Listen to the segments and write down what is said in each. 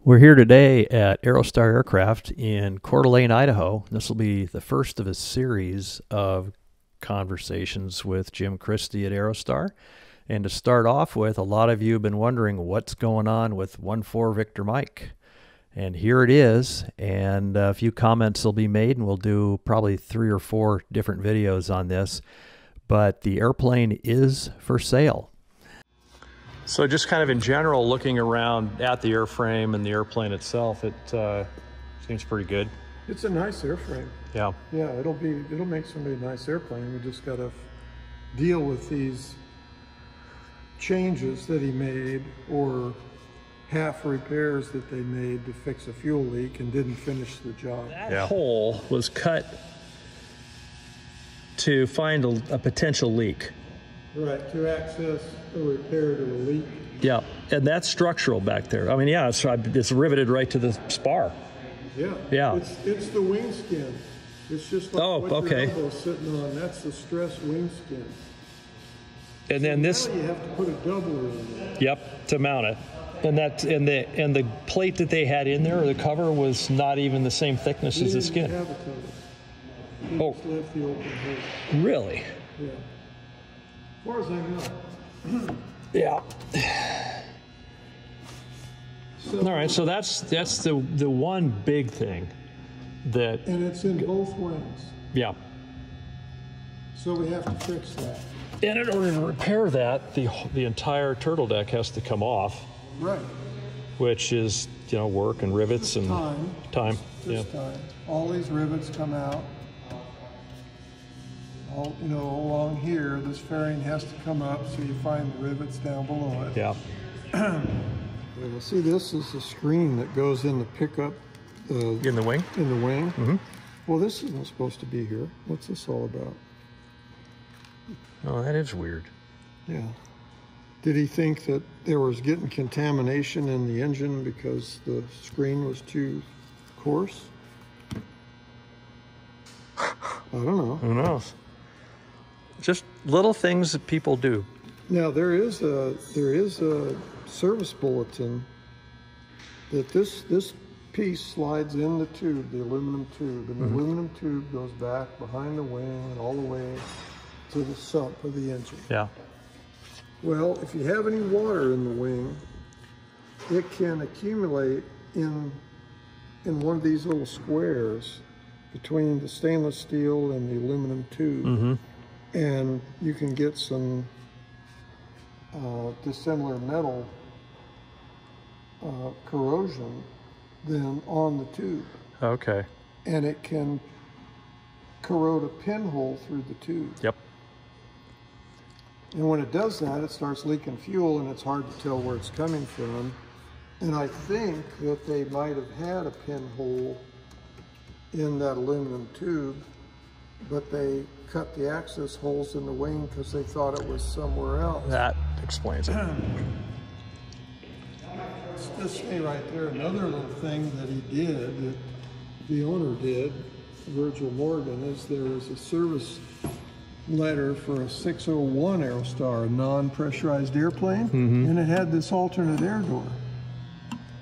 We're here today at Aerostar Aircraft in Coeur, Idaho. This will be the first of a series of conversations with Jim Christy at Aerostar. And to start off with, a lot of you have been wondering what's going on with 1-4 Victor Mike. And here it is, and a few comments will be made, and we'll do probably 3 or 4 different videos on this. But the airplane is for sale. So just kind of in general, looking around at the airframe and the airplane itself, it seems pretty good. It's a nice airframe. Yeah. Yeah, it'll make somebody a nice airplane. We just got to deal with these changes that he made, or half repairs that they made to fix a fuel leak and didn't finish the job. That hole was cut to find a potential leak. Right, to access a repair to a leak. Yeah, and that's structural back there. I mean, yeah, it's riveted right to the spar. Yeah. Yeah. It's the wing skin. It's just like what okay. your elbow's sitting on. That's the stress wing skin. And then now you have to put a doubler in there. Yep, to mount it. And the plate that they had in there, or the cover, was not even the same thickness as the skin. Have a cover. He just left the open hole. Really? Yeah. As far as I know. Yeah. So, all right, so that's the one big thing that. And it's in both wings. Yeah. So we have to fix that. And in order to repair that, the entire turtle deck has to come off. Right. Which is, work and rivets and time. Just time. All these rivets come out. All, along here, this fairing has to come up, so you find the rivets down below it. Yeah. Well, see, this is the screen that goes in the pickup. In the wing? In the wing. Mm-hmm. Well, this isn't supposed to be here. What's this all about? Oh, that is weird. Yeah. Did he think that there was getting contamination in the engine because the screen was too coarse? I don't know. Who knows? Just little things that people do. Now there is a service bulletin that this piece slides in the tube, the aluminum tube, and the aluminum tube goes back behind the wing and all the way to the sump of the engine. Yeah. Well, if you have any water in the wing, it can accumulate in one of these little squares between the stainless steel and the aluminum tube. And you can get some dissimilar metal corrosion then on the tube. Okay. And it can corrode a pinhole through the tube. Yep. And when it does that, it starts leaking fuel, and it's hard to tell where it's coming from. And I think that they might have had a pinhole in that aluminum tube, but they cut the access holes in the wing because they thought it was somewhere else. That explains it. Let's say right there, another little thing that he did, that the owner did, Virgil Morgan, is there was a service letter for a 601 Aerostar, a non-pressurized airplane, and it had this alternate air door.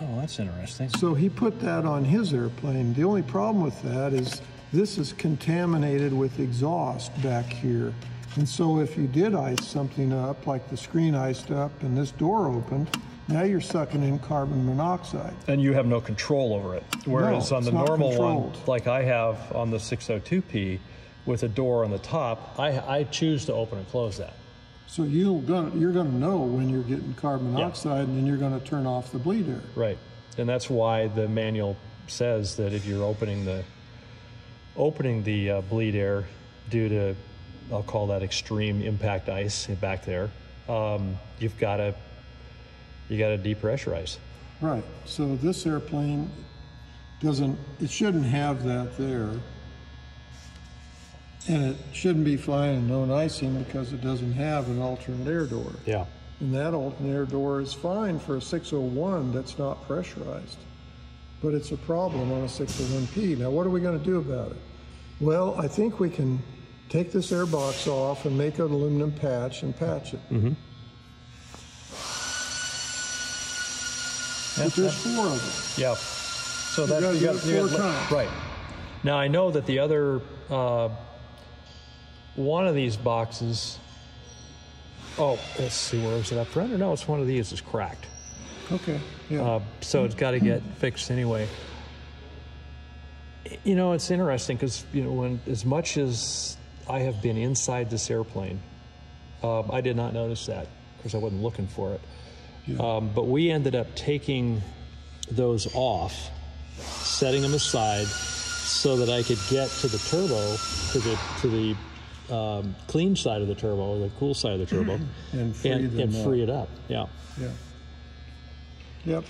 Oh, that's interesting. So he put that on his airplane. The only problem with that is this is contaminated with exhaust back here. And so if you did ice something up, like the screen iced up and this door opened, now you're sucking in carbon monoxide. And you have no control over it. Whereas on the normal one, like I have on the 602P, with a door on the top, I choose to open and close that. So you're gonna know when you're getting carbon monoxide, and then you're gonna turn off the bleed air. Right, and that's why the manual says that if you're opening the bleed air due to, I'll call that extreme impact ice back there, you got to depressurize. Right. So this airplane it shouldn't have that there. And it shouldn't be flying in known icing because it doesn't have an alternate air door. Yeah. And that alternate air door is fine for a 601 that's not pressurized. But it's a problem on a 601P. Now, what are we going to do about it? Well, I think we can take this air box off and make an aluminum patch and patch it. But there's 4 of them. Yeah. So that's you got 4 times. Right. Now I know that the other one of these boxes. Oh, let's see, where is it up front? Or no, it's one of these is cracked. Okay. Yeah. So it's got to get fixed anyway. You know, it's interesting because, you know, when as much as I have been inside this airplane, I did not notice that because I wasn't looking for it. Yeah. But we ended up taking those off, setting them aside so that I could get to the turbo, to the clean side of the turbo, or the cool side of the turbo, and free it up. Yeah. Yeah. Yep.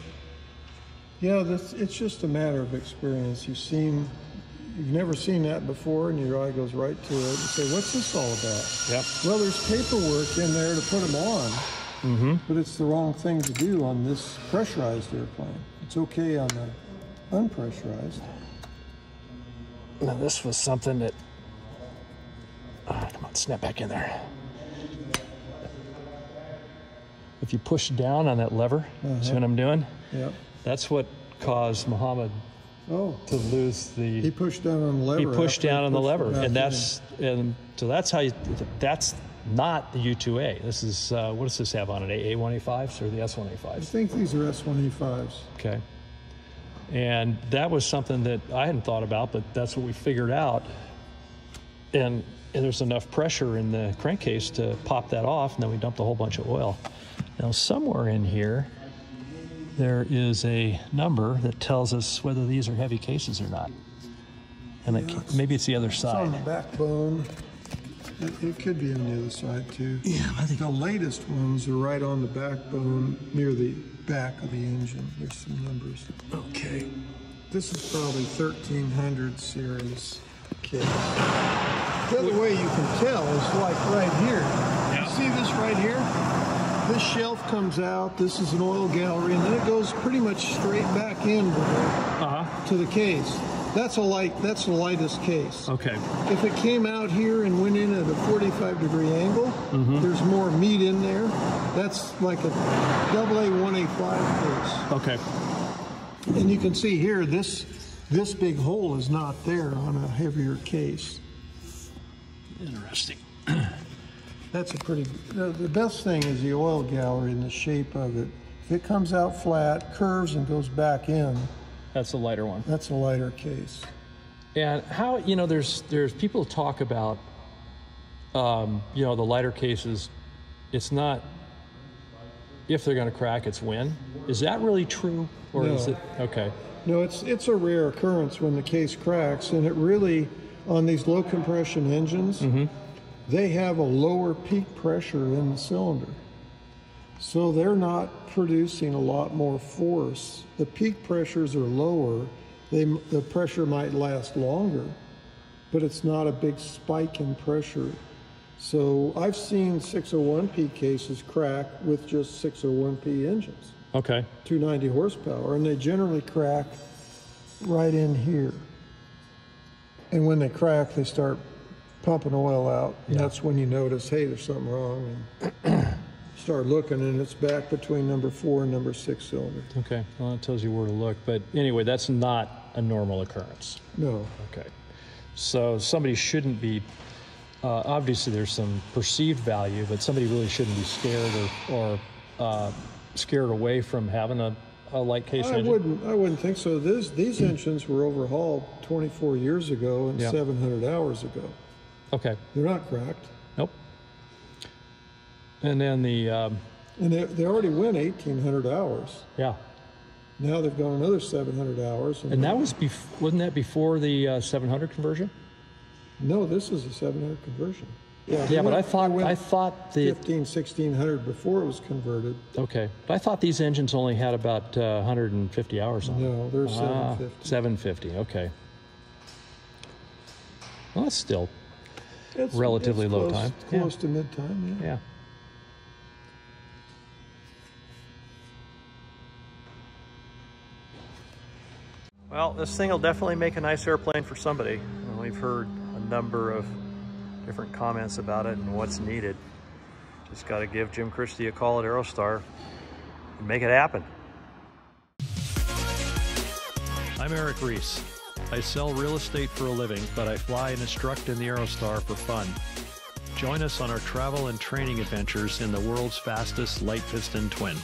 Yeah, it's just a matter of experience. You've never seen that before, and your eye goes right to it. You say, "What's this all about?" Yep. Well, there's paperwork in there to put them on, but it's the wrong thing to do on this pressurized airplane. It's okay on the unpressurized. Now, this was something that. Come on, snap back in there. If you push down on that lever, see what I'm doing? Yep. That's what caused Muhammad to lose the. He pushed down on the lever. He pushed down on the lever, and so that's how you. That's not the U2A. This is what does this have on it? A1A5s or the S1A5s? I think these are S1A5s. Okay. And that was something that I hadn't thought about, but that's what we figured out. And there's enough pressure in the crankcase to pop that off, and then we dumped a whole bunch of oil. Now, somewhere in here, there is a number that tells us whether these are heavy cases or not. And maybe it's the other side. It's on the backbone. It could be on the other side, too. Yeah, I think the latest ones are right on the backbone near the back of the engine. There's some numbers. Okay. This is probably 1300 series case. The other way you can tell is like right here. Yeah. See this right here? This shelf comes out, this is an oil gallery, and then it goes pretty much straight back in to the case. That's the lightest case. Okay. If it came out here and went in at a 45-degree angle, there's more meat in there. That's like a AA1A5 case. Okay. And you can see here, this big hole is not there on a heavier case. Interesting. That's a pretty, the best thing is the oil gallery and the shape of it. If it comes out flat, curves and goes back in, that's a lighter one. that's a lighter case. And how, you know, there's people talk about, you know, the lighter cases, it's not if they're going to crack, it's when. Is that really true? Or No. is it, okay. No, it's a rare occurrence when the case cracks, and it really, on these low compression engines, they have a lower peak pressure in the cylinder. So they're not producing a lot more force. The peak pressures are lower. The pressure might last longer, but it's not a big spike in pressure. So I've seen 601P cases crack with just 601P engines. Okay. 290 horsepower, and they generally crack right in here. And when they crack, they start pumping oil out, and that's when you notice, hey, there's something wrong, and start looking, and it's back between number 4 and number 6 cylinder. Okay, well, it tells you where to look, but anyway, that's not a normal occurrence. No. Okay, so somebody shouldn't be, obviously there's some perceived value, but somebody really shouldn't be scared or scared away from having a light case engine. I wouldn't think so. These engines were overhauled 24 years ago and 700 hours ago. Okay. They're not cracked. Nope. And then the... and they already went 1,800 hours. Yeah. Now they've gone another 700 hours. And that was, wasn't that before the 700 conversion? No, this is a 700 conversion. Yeah, but I thought the 1,600 before it was converted. Okay, but I thought these engines only had about 150 hours on them. No, they're 750. 750. Okay. Well, that's still relatively low time. Close to mid-time. Yeah. Well, this thing will definitely make a nice airplane for somebody. And we've heard a number of different comments about it and what's needed. Just got to give Jim Christy a call at Aerostar and make it happen. I'm Eric Reese. I sell real estate for a living, but I fly and instruct in the Aerostar for fun. Join us on our travel and training adventures in the world's fastest light piston twin.